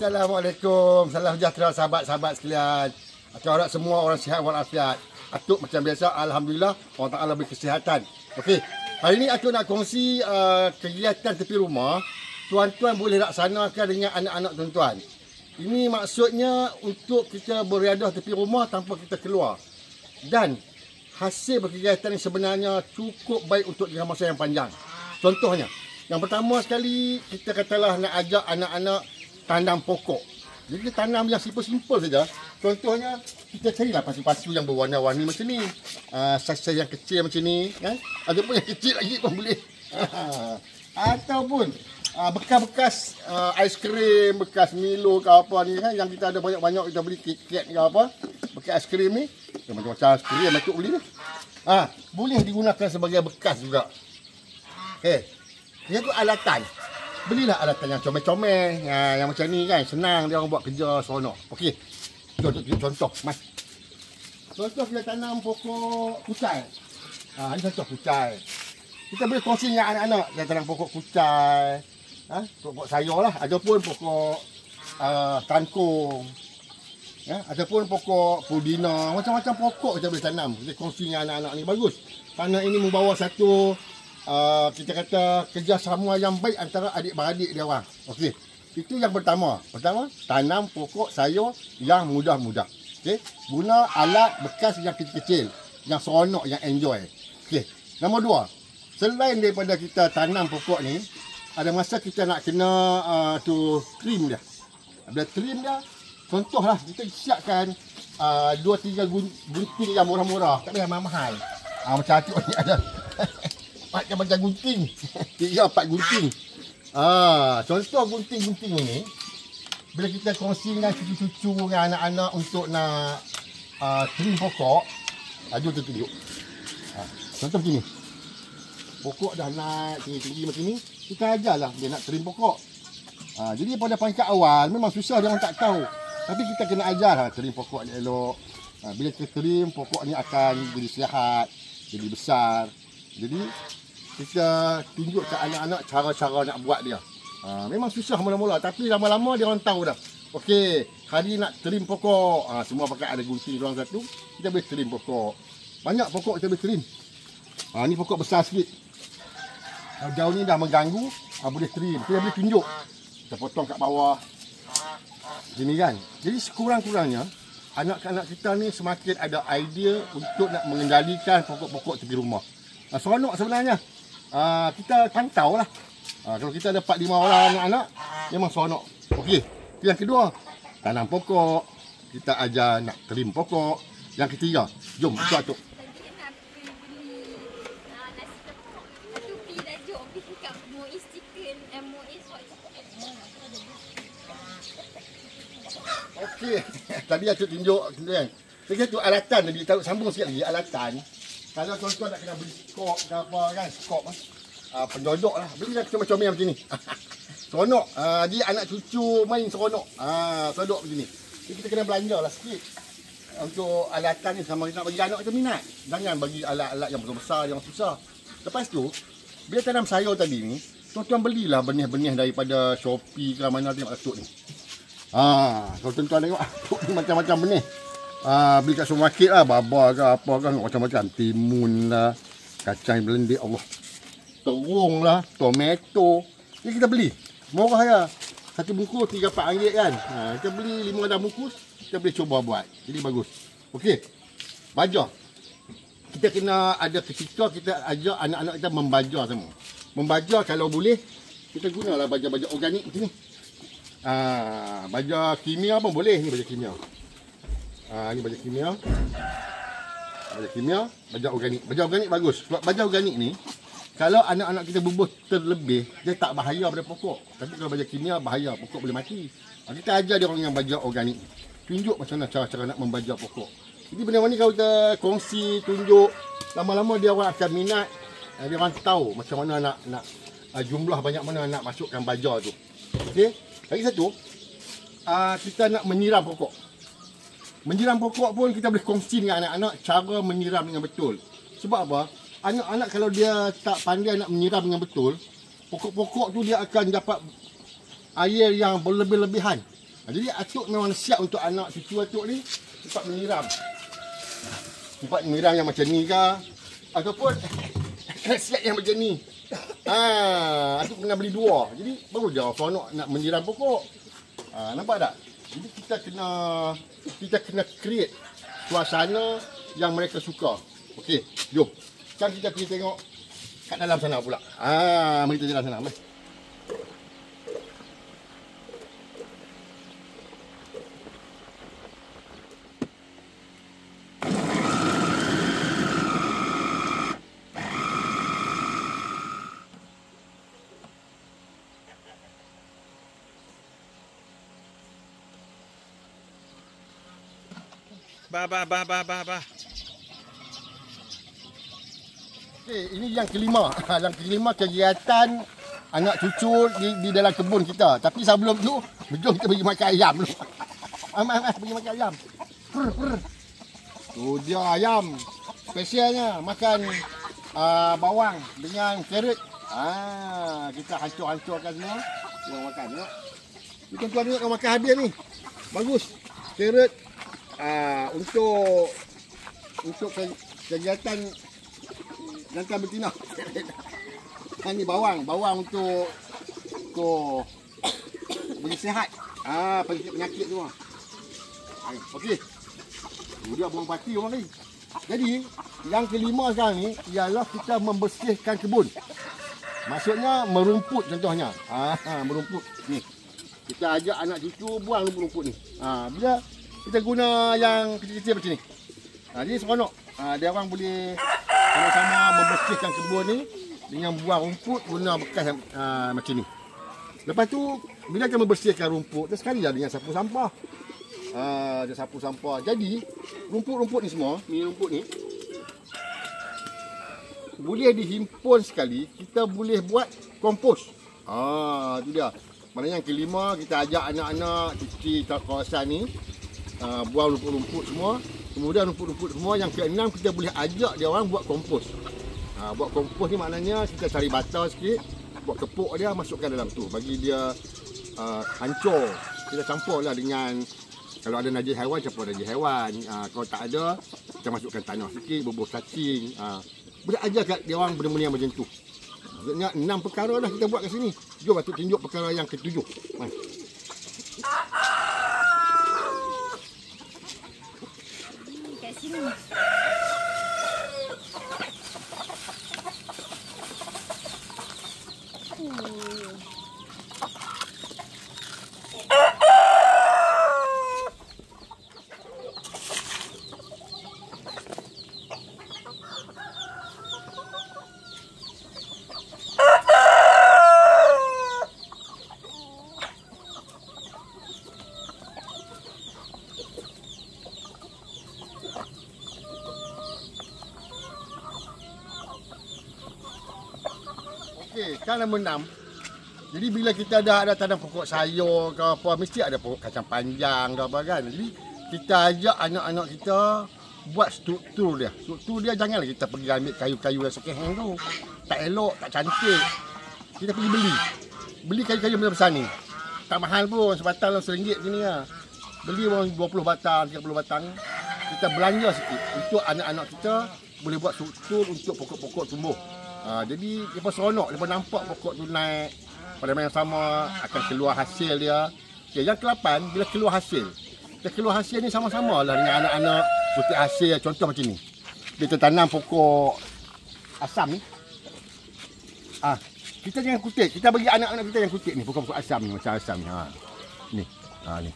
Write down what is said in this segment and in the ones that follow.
Assalamualaikum. Salam sejahtera sahabat-sahabat sekalian. Aku harap semua orang sihat walafiat. Atuk macam biasa, alhamdulillah Allah Taala beri kesihatan. Okey. Hari ini aku nak kongsi kegiatan tepi rumah. Tuan-tuan boleh laksanakan dengan anak-anak tuan-tuan. Ini maksudnya untuk kita beriadah tepi rumah tanpa kita keluar. Dan hasil berkegiatan ini sebenarnya cukup baik untuk jangka masa yang panjang. Contohnya, yang pertama sekali kita katalah nak ajak anak-anak tanam pokok. Jadi kita tanam yang simple-simple saja. Contohnya kita carilah pasu-pasu yang berwarna-warni macam ni. Saiz yang kecil macam ni kan. Ataupun yang kecil lagi pun boleh. Ataupun bekas-bekas aiskrim, bekas Milo ke apa ni kan, yang kita ada banyak-banyak, kita beli KitKat ke apa. Bekas aiskrim ni, macam-macam aiskrim yang Datuk beli ni. Boleh digunakan sebagai bekas juga. Okey. Yang tu alatan. Belilah alatan yang comel-comel, yang macam ni kan, senang dia orang buat kerja seronok. Okey. Contoh, mas. Contoh kita tanam pokok kucai. Ini contoh kucai. Kita boleh kongsi dengan anak-anak. Kita tanam pokok kucai, pokok sayur lah, ataupun pokok kangkung, ataupun pokok pudina. Macam-macam pokok kita boleh tanam. Kita kongsi dengan anak-anak ni, bagus. Kerana ini membawa satu kita kata kerjasama yang baik antara adik-beradik dia orang. Okey. Itu yang pertama. Pertama, tanam pokok sayur yang mudah-mudah. Okey. Guna alat bekas yang kecil-kecil, yang seronok, yang enjoy. Okey. Nombor dua, selain daripada kita tanam pokok ni, ada masa kita nak kena trim dia. Bila trim dia, contohlah kita siapkan 2-3 gunting yang murah-murah, tak payah mahal. Macam Atuk ni ada macam gunting. 3-4 gunting. Contoh gunting-gunting ini, bila kita kongsi dengan cucu-cucu dengan anak-anak untuk nak trim pokok, jom kita tunjuk. Contoh begini. Pokok dah naik tinggi-tinggi macam ni, kita ajarlah dia nak trim pokok. Jadi pada peringkat awal memang susah, dia orang tak tahu. Tapi kita kena ajar trim pokok ni elok. Bila kita trim, pokok ni akan jadi sihat, jadi besar. Jadi kita tunjuk ke anak-anak cara-cara nak buat dia. Memang susah mula-mula, tapi lama-lama dia orang tahu dah. Okey, hari nak trim pokok, semua pakai ada gunting ruang satu, kita boleh trim pokok. Banyak pokok kita boleh trim. Ni pokok besar sikit. Daun ni dah mengganggu, boleh trim. Kita boleh tunjuk. Kita potong kat bawah. Gini kan. Jadi sekurang-kurangnya anak-anak kita ni semakin ada idea untuk nak mengendalikan pokok-pokok tepi rumah. Seronok sebenarnya. Kita pantau lah. Kalau kita dapat 5 orang anak-anak, memang seronok. Okey. Yang kedua, tanam pokok. Kita ajar nak trim pokok. Yang ketiga, jom Atuk. Okey. Tadi Atuk tunjuk kan. Jadi tu alatan tadi, taruh sambung sikit lagi alatan. Kalau tuan-tuan nak kena beli skop ke apa kan, skop pendodok lah. Beli lah comel-comel macam ni. Seronok. Jadi anak cucu main seronok. Seronok macam ni. Jadi kita kena belanja lah sikit. Untuk alatan ni sama nak bagi anak kita minat. Jangan bagi alat-alat yang besar-besar, yang susah. Lepas tu, bila tanam sayur tadi ni, tuan-tuan belilah benih-benih daripada Shopee ke mana tengok Atuk ni. Kalau tuan-tuan tengok Atuk ni macam-macam benih. Beli kat supermarket lah, baba ke apa kan, macam-macam. Timun lah, kacang belendik, Allah. Terung lah, tomato. Jadi kita beli. Murah ya. Satu bungkus RM3-4 kan. Kita beli 5 bungkus, kita boleh cuba buat. Jadi bagus. Okey. Baja. Kita kena ada ketika kita ajak anak-anak kita membaja semua. Membaja kalau boleh, kita gunalah baja-baja organik macam ni. Baja kimia pun boleh. Ni baja kimia. Ni baja kimia. Baja kimia, baja organik. Baja organik bagus. Sebab baja organik ni, kalau anak-anak kita bubuh terlebih, dia tak bahaya pada pokok. Tapi kalau baja kimia, bahaya. Pokok boleh mati. Kita ajar dia orang yang baja organik. Tunjuk macam mana cara-cara nak membaja pokok. Jadi benda ni kalau kita kongsi, tunjuk, lama-lama dia orang akan minat. Dia orang tahu macam mana nak jumlah banyak mana nak masukkan baja tu. Okey. Lagi satu, kita nak menyiram pokok. Menyiram pokok pun kita boleh kongsi dengan anak-anak cara menyiram dengan betul. Sebab apa? Anak-anak kalau dia tak pandai nak menyiram dengan betul, pokok-pokok tu dia akan dapat air yang berlebih-lebihan. Jadi atuk memang siap untuk anak cucu atuk ni tempat menyiram. Tempat menyiram yang macam ni ke ataupun siap yang macam ni. Atuk kena beli dua. Jadi baru je seronok nak menyiram pokok. Nampak tak? Jadi kita kena create suasana yang mereka suka. Okey, jom. Sekarang kita pergi tengok kat dalam sana pula. Mari kita jalan sana. Mari. Bah. Okey, ini yang kelima. Yang kelima kegiatan anak cucu di dalam kebun kita. Tapi sebelum tu, jom kita pergi makan ayam dulu. Pergi makan ayam. Tu dia ayam. Spesialnya makan bawang dengan carrot. Kita hancur-hancurkan semua. Kita makan tengok. Ni tuan-tuan tengok orang makan habis ni. Bagus. Carrot untuk kegiatan jantan betina. Ini bawang untuk bagi sihat. Penyakit semua. Okey. Dia bawang pati orang ni. Jadi, yang kelima sekarang ni ialah kita membersihkan kebun. Maksudnya merumput contohnya. Merumput ni. Kita ajak anak cucu buang rumput-rumput ni. Bila kita guna yang kecil-kecil macam ni. Jadi seronok. Dia orang boleh sama-sama membersihkan kebun ni dengan buang rumput guna bekas macam ni. Lepas tu bila kita membersihkan rumput, sekali lah dengan sapu sampah. Dia sapu sampah. Jadi rumput-rumput ni semua, ni rumput ni boleh dihimpun sekali, kita boleh buat kompos. Tu dia. Maknanya yang kelima kita ajak anak-anak cuci kawasan ni, buang rumput-rumput semua. Kemudian rumput-rumput semua yang keenam kita boleh ajak dia orang buat kompos. Buat kompos ni maknanya kita cari bata sikit, buat kepuk dia masukkan dalam tu bagi dia hancur. Kita campurlah dengan kalau ada najis haiwan, campur najis haiwan. Kalau tak ada, kita masukkan tanah sikit, bubur cacing. Boleh ajar kat dia orang benda-benda yang macam tu. Maksudnya 6 perkara dah kita buat kat sini. Jom Atuk tunjuk perkara yang ke-7. Mari. Kat sini. Okey, sekarang nombor 6. Jadi bila kita dah ada tanam pokok sayur ke apa, mesti ada pokok kacang panjang ke apa kan. Jadi kita ajak anak-anak kita buat struktur dia. Struktur dia janganlah kita pergi ambil kayu-kayu yang second hand tu. Tak elok, tak cantik. Kita pergi beli. Beli kayu-kayu besar ni. Tak mahal pun, sebatang RM1 sini lah. Beli orang 20 batang, 30 batang. Kita belanja sikit untuk anak-anak kita boleh buat struktur untuk pokok-pokok tumbuh. Jadi lepas seronok, lepas nampak pokok tu naik pada masa yang sama akan keluar hasil dia. Okay, yang ke-8 bila keluar hasil. Kita keluar hasil ni sama-sama lah dengan anak-anak putih hasil. Contoh macam ni. Kita tanam pokok asam ni. Kita jangan kutip. Kita bagi anak-anak kita yang kutip ni pokok-pokok asam ni macam asam ni. Ni. Ni.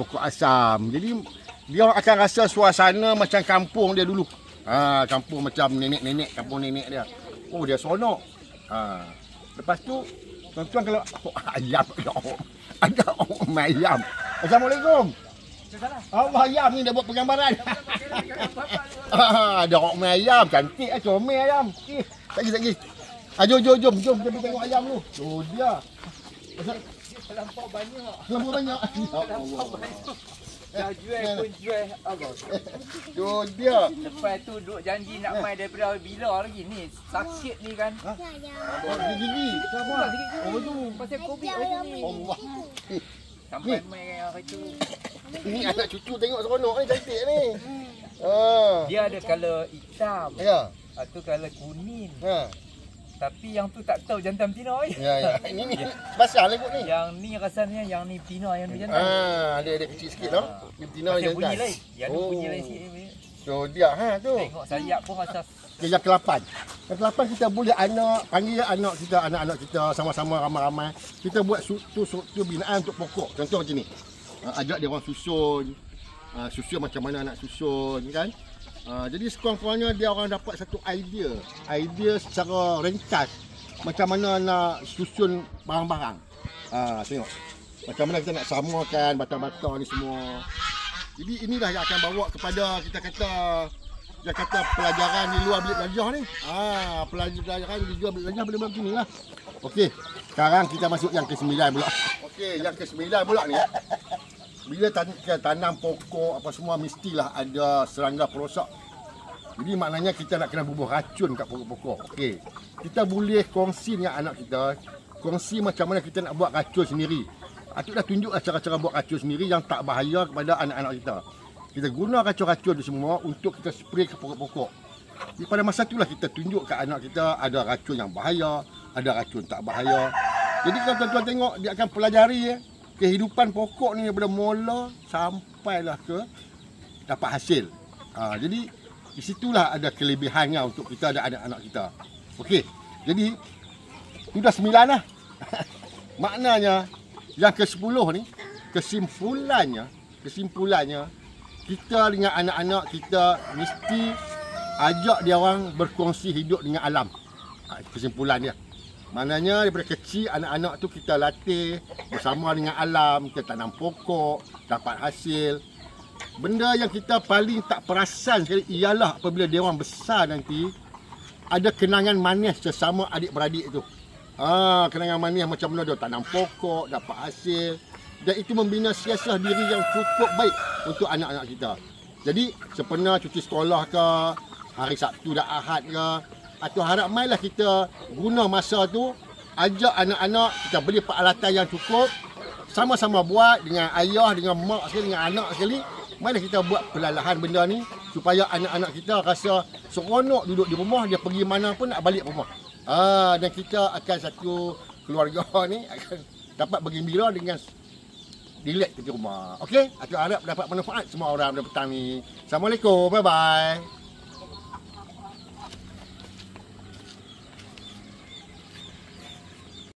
Pokok asam. Jadi dia akan rasa suasana macam kampung dia dulu. Kampung macam nenek-nenek, kampung nenek dia. Oh, dia seronok. Lepas tu, tuan-tuan kalau ayam, ada ayam. Assalamualaikum. Allah, ayam ni dah buat penggambaran. Ada ayam, cantik lah, comel ayam. Lagi. Jom kita pergi tengok ayam tu. Tu dia. Terlampau banyak. Terlampau banyak. Dah jual pun jual apa? Tu dia. Lepas tu duk janji nak main daripada bila lagi ni. Sakit ni kan. Oh, gigi. Sama. Oh tu. Pasal Covid macam ni. Allah. Sampai main dengan hari tu. Ini anak cucu tengok seronok ni, cantik ni. Dia ada colour hitam. Ya. Atau colour kuning. Ha. Tapi yang tu tak tahu jantan betina. Ya. Ini basah lah kot ni. Yang ni rasanya yang ni betina yang tu jantan. Ada kecil sikit tau. Ni betina Pasal yang bunyi jantan. lain. Yang tu bunyi lain sikit. Tu dia tu. Tengok sayap pun rasa. Okay, yang ke-8. Yang ke-8 kita boleh panggil anak-anak kita sama-sama ramai-ramai. Kita buat struktur binaan untuk pokok. Contoh macam ni. Ajak dia orang susun. Susun macam mana nak susun kan. Jadi sekurang-kurangnya dia orang dapat satu idea secara ringkas macam mana nak susun barang-barang. Tengok. Macam mana kita nak samakan bata-bata ni semua. Jadi inilah yang akan bawa kepada kita kata pelajaran di luar bilik belajar ni. Pelajaran di luar bilik belajar benda-benda beginilah. Okey, sekarang kita masuk yang ke-9 pula. Okey, yang ke-9 pula ni. Bila tanam pokok apa semua mestilah ada serangga perosak. Jadi maknanya kita nak kena bubuh racun kat pokok-pokok. Okey. Kita boleh kongsi dengan anak kita, kongsi macam mana kita nak buat racun sendiri. Atuk dah tunjuklah cara-cara buat racun sendiri yang tak bahaya kepada anak-anak kita. Kita guna racun-racun tu semua untuk kita spray ke pokok-pokok. Jadi pada masa itulah kita tunjuk kat anak kita ada racun yang bahaya, ada racun tak bahaya. Jadi kalau tuan-tuan tengok dia akan pelajari kehidupan pokok ni daripada mula sampailah ke dapat hasil. Jadi di situlah ada kelebihannya untuk kita dan anak-anak kita. Okey. Jadi sudah 9 lah. Maknanya yang ke-10 ni kesimpulannya kita dengan anak-anak kita mesti ajak dia orang berkongsi hidup dengan alam. Kesimpulan dia. Maknanya daripada kecil anak-anak tu kita latih bersama dengan alam, kita tanam pokok, dapat hasil. Benda yang kita paling tak perasan sekali ialah apabila dia orang besar nanti ada kenangan manis sesama adik-beradik tu. Kenangan manis macam mana dia tanam pokok, dapat hasil. Dan itu membina siasah diri yang cukup baik untuk anak-anak kita. Jadi sempena cuti sekolah ke, hari Sabtu dan Ahad ke, atau harap mainlah kita guna masa tu ajak anak-anak, kita beli peralatan yang cukup, sama-sama buat dengan ayah, dengan mak sekali, dengan anak sekali. Mainlah kita buat perlahan benda ni supaya anak-anak kita rasa seronok duduk di rumah, dia pergi mana pun nak balik rumah. Dan kita akan satu keluarga ni akan dapat bergembira dengan relax di rumah. Okey, aku harap dapat manfaat semua orang pada petang ni. Assalamualaikum, bye-bye.